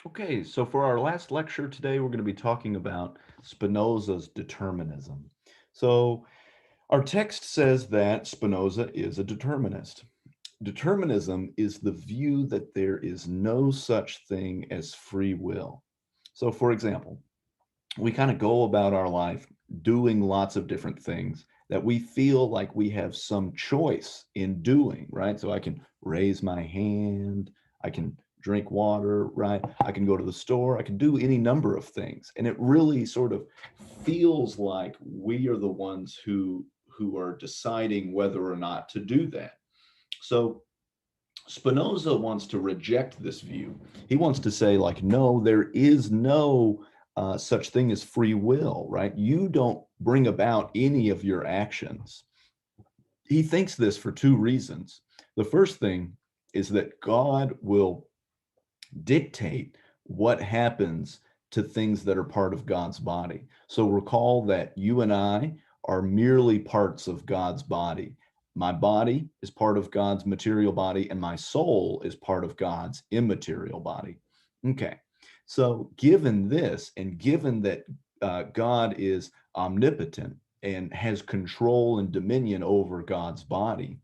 Okay, so for our last lecture today, we're going to be talking about Spinoza's determinism. So our text says that Spinoza is a determinist. Determinism is the view that there is no such thing as free will. So, for example, we kind of go about our life doing lots of different things that we feel like we have some choice in doing, right? So I can raise my hand, I can drink water, right? I can go to the store, I can do any number of things. And it really sort of feels like we are the ones who are deciding whether or not to do that. So Spinoza wants to reject this view. He wants to say, like, no, there is no such thing as free will, right? You don't bring about any of your actions. He thinks this for two reasons. The first thing is that God will dictate what happens to things that are part of God's body. So recall that you and I are merely parts of God's body. My body is part of God's material body, and my soul is part of God's immaterial body. Okay, so given this, and given that God is omnipotent and has control and dominion over God's body,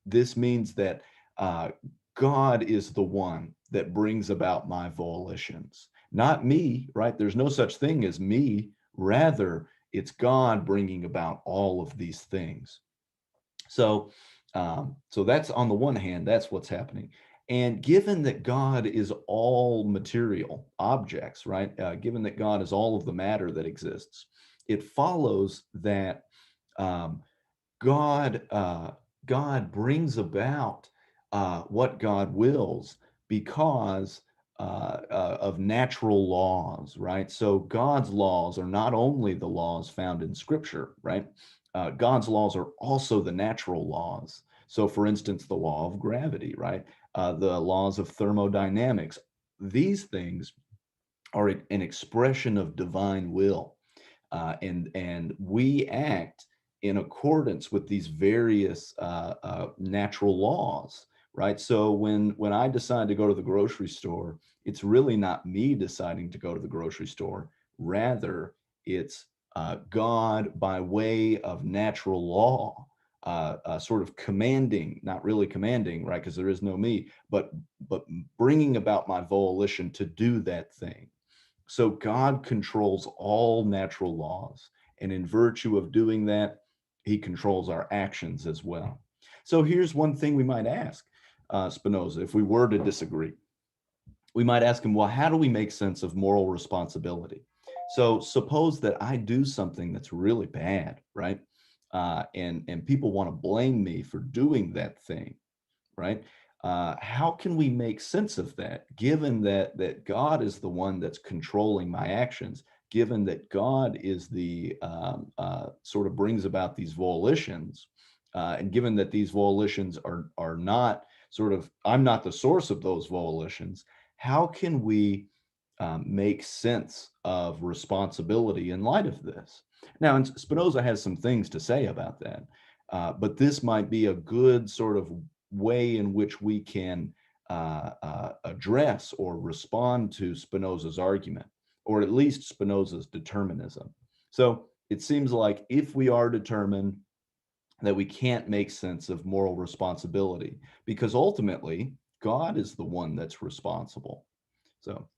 this means that uh, God is the one that brings about my volitions, not me, right? There's no such thing as me. Rather, it's God bringing about all of these things. So that's on the one hand, that's what's happening. And given that God is all material objects, right? Given that God is all of the matter that exists, it follows that um, God God brings about what God wills because of natural laws, right? So God's laws are not only the laws found in Scripture, right? God's laws are also the natural laws. So, for instance, the law of gravity, right? The laws of thermodynamics. These things are an expression of divine will, and we act in accordance with these various natural laws, right? So when I decide to go to the grocery store, it's really not me deciding to go to the grocery store. Rather, it's God by way of natural law, sort of commanding, not really commanding, right? Because there is no me, but bringing about my volition to do that thing. So God controls all natural laws. And in virtue of doing that, he controls our actions as well. So here's one thing we might ask Spinoza if we were to disagree. We might ask him, well, how do we make sense of moral responsibility? So suppose that I do something that's really bad, right? And people want to blame me for doing that thing, right? How can we make sense of that, given that God is the one that's controlling my actions, given that God is the sort of brings about these volitions, and given that these volitions are not sort of I'm not the source of those volitions. How can we make sense of responsibility in light of this? Now, and Spinoza has some things to say about that, but this might be a good sort of way in which we can address or respond to Spinoza's argument, or at least Spinoza's determinism. So it seems like if we are determined that we can't make sense of moral responsibility, because ultimately God is the one that's responsible. So